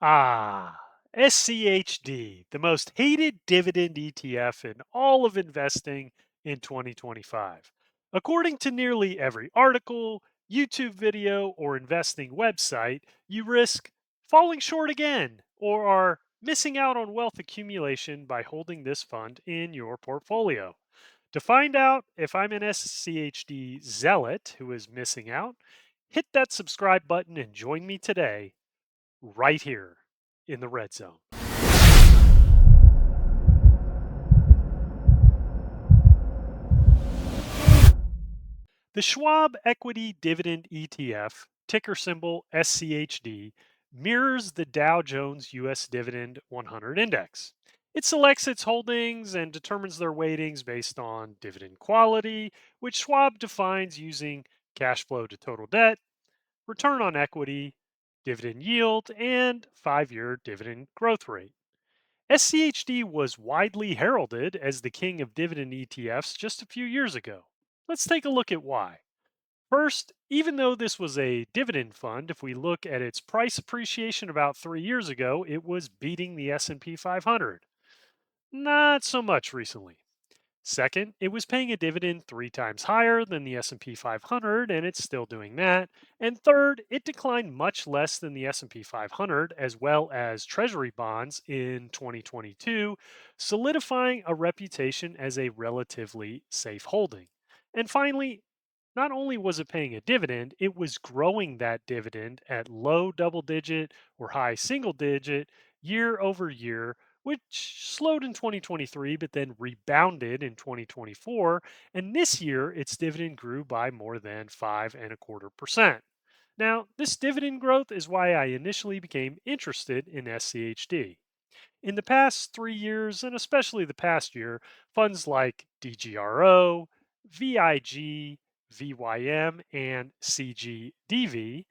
SCHD, the most hated dividend ETF in all of investing in 2025. According to nearly every article, YouTube video, or investing website, you risk falling short again or are missing out on wealth accumulation by holding this fund in your portfolio. To find out if I'm an SCHD zealot who is missing out, hit that subscribe button and join me today right here in the red zone. The Schwab Equity Dividend ETF, ticker symbol SCHD, mirrors the Dow Jones US Dividend 100 Index. It selects its holdings and determines their weightings based on dividend quality, which Schwab defines using cash flow to total debt, return on equity, dividend yield, and 5-year dividend growth rate. SCHD was widely heralded as the king of dividend ETFs just a few years ago. Let's take a look at why. First, even though this was a dividend fund, if we look at its price appreciation about 3 years ago, it was beating the S&P 500. Not so much recently. Second, it was paying a dividend 3 times higher than the S&P 500 and it's still doing that. And third, it declined much less than the S&P 500 as well as treasury bonds in 2022, solidifying a reputation as a relatively safe holding. And finally, not only was it paying a dividend, it was growing that dividend at low double digit or high single digit year over year, which slowed in 2023 but then rebounded in 2024. And this year, its dividend grew by more than 5.25%. Now, this dividend growth is why I initially became interested in SCHD. In the past 3 years, and especially the past year, funds like DGRO, VIG, VYM, and CGDV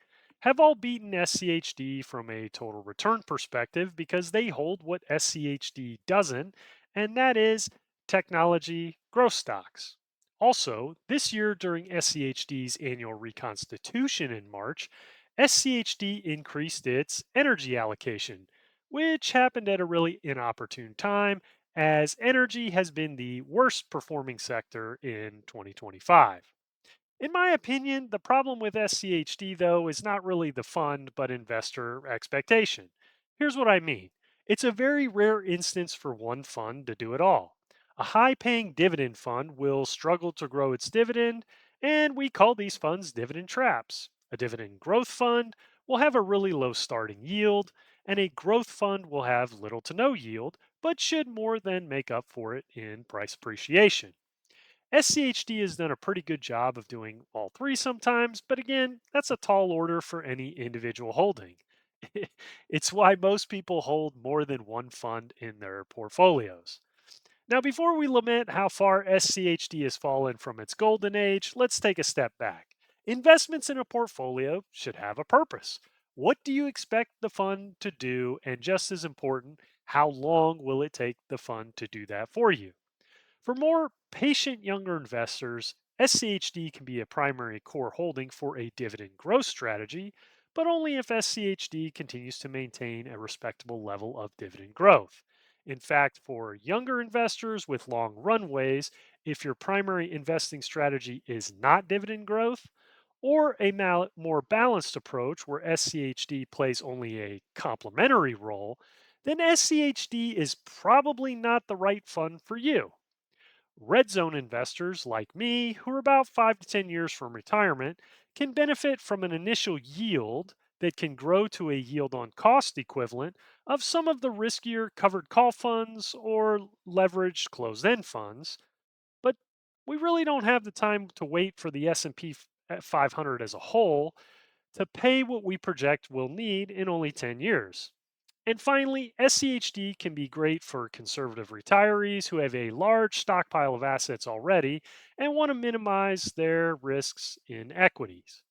have all beaten SCHD from a total return perspective because they hold what SCHD doesn't, and that is technology growth stocks. Also, this year during SCHD's annual reconstitution in March, SCHD increased its energy allocation, which happened at a really inopportune time as energy has been the worst performing sector in 2025. In my opinion, the problem with SCHD, though, is not really the fund but investor expectation. Here's what I mean: it's a very rare instance for one fund to do it all. A high paying dividend fund will struggle to grow its dividend, and we call these funds dividend traps. A dividend growth fund will have a really low starting yield, and a growth fund will have little to no yield, but should more than make up for it in price appreciation. SCHD has done a pretty good job of doing all three sometimes, but again, that's a tall order for any individual holding. It's why most people hold more than one fund in their portfolios. Now, before we lament how far SCHD has fallen from its golden age, let's take a step back. Investments in a portfolio should have a purpose. What do you expect the fund to do? And just as important, how long will it take the fund to do that for you? For more patient younger investors, SCHD can be a primary core holding for a dividend growth strategy, but only if SCHD continues to maintain a respectable level of dividend growth. In fact, for younger investors with long runways, if your primary investing strategy is not dividend growth, or a more balanced approach where SCHD plays only a complementary role, then SCHD is probably not the right fund for you. Red zone investors like me, who are about 5 to 10 years from retirement, can benefit from an initial yield that can grow to a yield on cost equivalent of some of the riskier covered call funds or leveraged closed end funds. But we really don't have the time to wait for the S&P 500 as a whole to pay what we project we'll need in only 10 years. And finally, SCHD can be great for conservative retirees who have a large stockpile of assets already and want to minimize their risks in equities.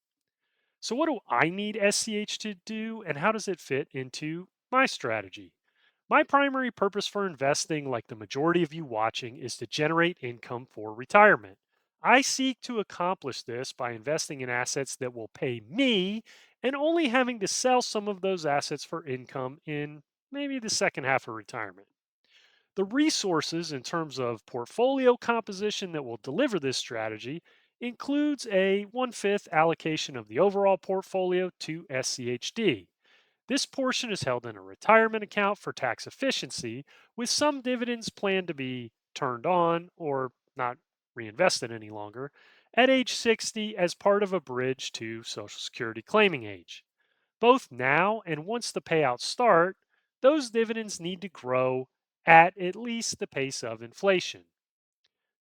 So, what do I need SCH to do, and how does it fit into my strategy? My primary purpose for investing, like the majority of you watching, is to generate income for retirement. I seek to accomplish this by investing in assets that will pay me and only having to sell some of those assets for income in maybe the second half of retirement. The resources in terms of portfolio composition that will deliver this strategy includes a one-fifth allocation of the overall portfolio to SCHD. This portion is held in a retirement account for tax efficiency, with some dividends planned to be turned on or not reinvested any longer at age 60 as part of a bridge to Social Security claiming age. Both now and once the payouts start, those dividends need to grow at least the pace of inflation.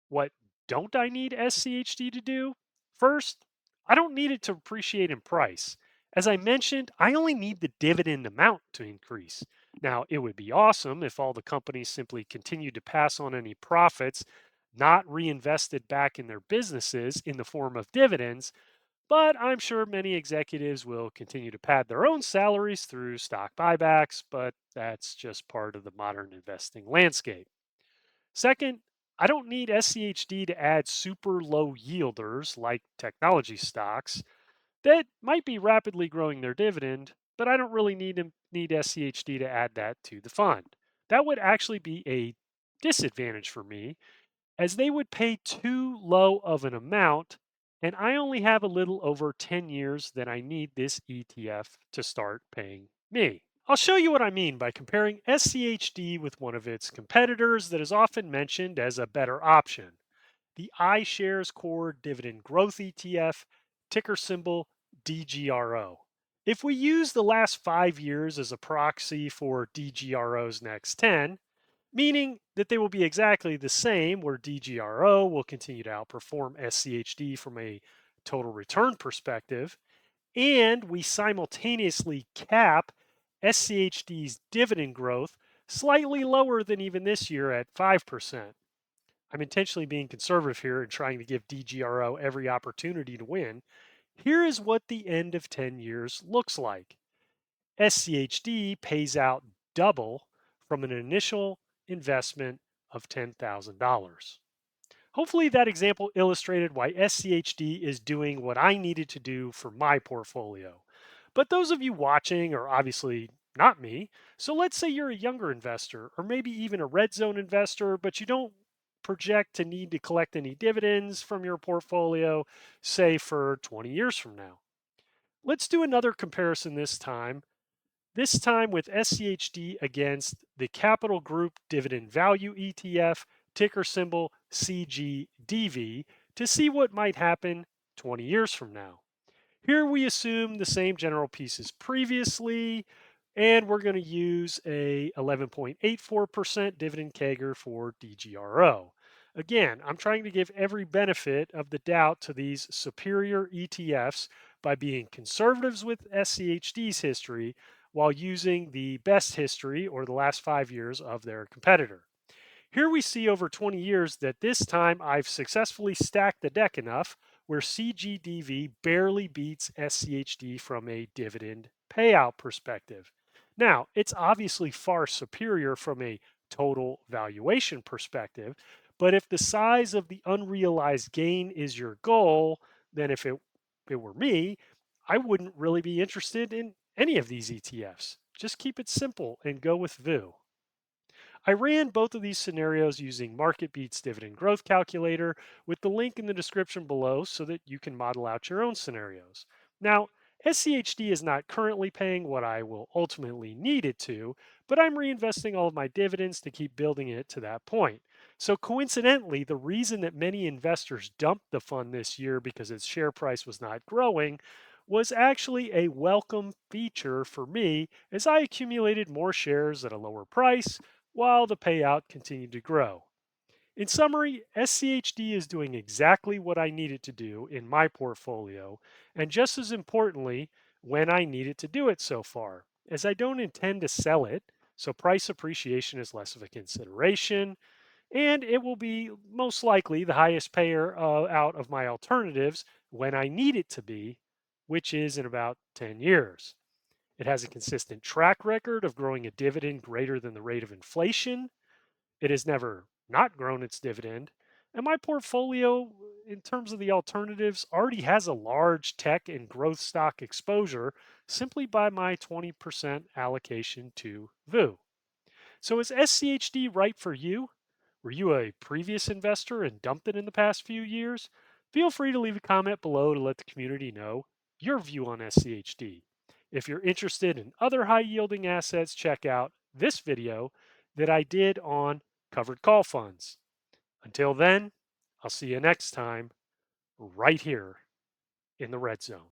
What don't I need SCHD to do? First, I don't need it to appreciate in price. As I mentioned, I only need the dividend amount to increase. Now, it would be awesome if all the companies simply continued to pass on any profits not reinvested back in their businesses in the form of dividends, but I'm sure many executives will continue to pad their own salaries through stock buybacks, but that's just part of the modern investing landscape. Second, I don't need SCHD to add super low yielders like technology stocks that might be rapidly growing their dividend, but I don't really need SCHD to add that to the fund. That would actually be a disadvantage for me as they would pay too low of an amount, and I only have a little over 10 years that I need this ETF to start paying me. I'll show you what I mean by comparing SCHD with one of its competitors that is often mentioned as a better option, the iShares Core Dividend Growth ETF, ticker symbol DGRO. If we use the last 5 years as a proxy for DGRO's next 10, meaning that they will be exactly the same, where DGRO will continue to outperform SCHD from a total return perspective, and we simultaneously cap SCHD's dividend growth slightly lower than even this year at 5%. I'm intentionally being conservative here and trying to give DGRO every opportunity to win. Here is what the end of 10 years looks like. SCHD pays out double from an initial investment of $10,000. Hopefully, that example illustrated why SCHD is doing what I needed to do for my portfolio. But those of you watching are obviously not me. So let's say you're a younger investor or maybe even a red zone investor, but you don't project to need to collect any dividends from your portfolio, say for 20 years from now. Let's do another comparison this time with SCHD against the Capital Group Dividend Value ETF, ticker symbol CGDV, to see what might happen 20 years from now. Here we assume the same general pieces previously, and we're going to use a 11.84% dividend CAGR for DGRO. Again, I'm trying to give every benefit of the doubt to these superior ETFs by being conservatives with SCHD's history while using the best history or the last 5 years of their competitor. Here we see over 20 years that this time I've successfully stacked the deck enough where CGDV barely beats SCHD from a dividend payout perspective. Now, it's obviously far superior from a total valuation perspective, but if the size of the unrealized gain is your goal, then if it were me, I wouldn't really be interested in any of these ETFs. Just keep it simple and go with VU. I ran both of these scenarios using Market Beats Dividend Growth Calculator with the link in the description below so that you can model out your own scenarios. Now, SCHD is not currently paying what I will ultimately need it to, but I'm reinvesting all of my dividends to keep building it to that point. So, coincidentally, the reason that many investors dumped the fund this year because its share price was not growing was actually a welcome feature for me as I accumulated more shares at a lower price while the payout continued to grow. In summary, SCHD is doing exactly what I need it to do in my portfolio, and just as importantly, when I need it to do it so far, as I don't intend to sell it, so price appreciation is less of a consideration, and it will be most likely the highest payer out of my alternatives when I need it to be, which is in about 10 years. It has a consistent track record of growing a dividend greater than the rate of inflation. It has never not grown its dividend. And my portfolio, in terms of the alternatives, already has a large tech and growth stock exposure simply by my 20% allocation to VU. So is SCHD right for you? Were you a previous investor and dumped it in the past few years? Feel free to leave a comment below to let the community know your view on SCHD. If you're interested in other high yielding assets, check out this video that I did on covered call funds. Until then, I'll see you next time right here in the red zone.